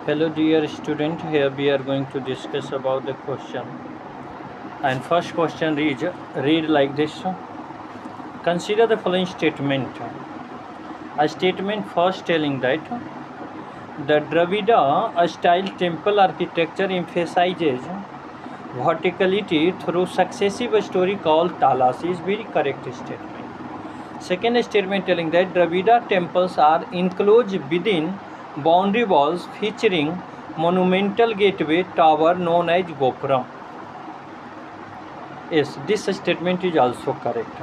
Hello dear student, here we are going to discuss about the question. And first question read like this. Consider the following statement. A statement first telling that the Dravida style temple architecture emphasizes verticality through successive story called talas is very correct statement. Second statement telling that Dravida temples are enclosed within boundary walls featuring monumental gateway tower known as Gopuram. Yes, this statement is also correct.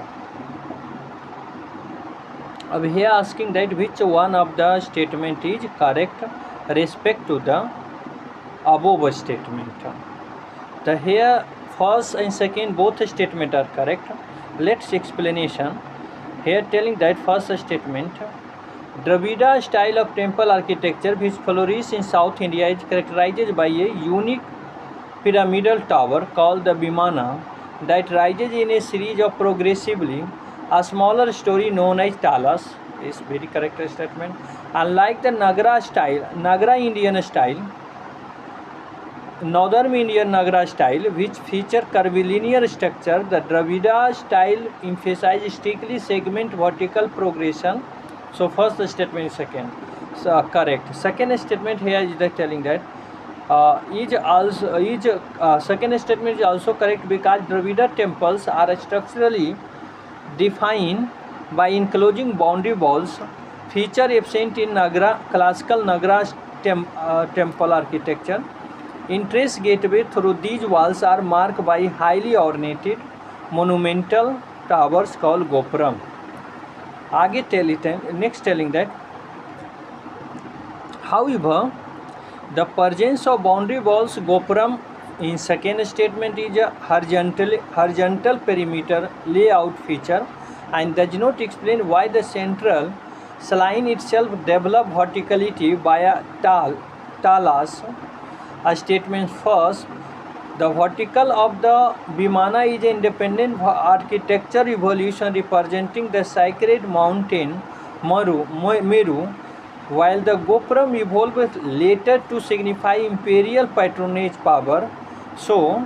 अब here asking that which one of the statement is correct respect to the above statement. The here first and second both statement are correct. Let's explanation. Here telling that first statement, Dravida style of temple architecture which flourishes in South India is characterized by a unique pyramidal tower called the Vimana that rises in a series of progressively a smaller story known as talas. Is very correct statement. Unlike the Nagara Indian style, Northern Indian Nagara style, which feature curvilinear structure, the Dravida style emphasizes strictly segment vertical progression. So first statement is second. So correct. Second statement here is the telling that second statement is also correct because Dravida temples are structurally defined by enclosing boundary walls, feature absent in classical Nagara temple architecture. Entrance gateway through these walls are marked by highly ornated monumental towers called Gopuram. आगे next telling that, however, the presence of boundary walls Gopuram in second statement is a horizontal perimeter layout feature and does not explain why the central shrine itself developed verticality via talas. A statement first, the vertical of the Vimana is an independent architecture evolution representing the sacred mountain Meru, while the Gopuram evolved later to signify imperial patronage power. So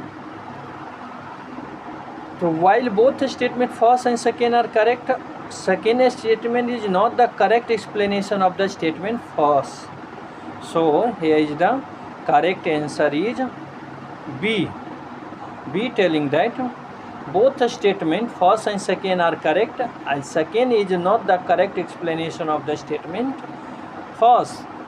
while both statement first and second are correct, second statement is not the correct explanation of the statement first. So here is the correct answer is B. B telling that both statement first and second are correct and second is not the correct explanation of the statement first.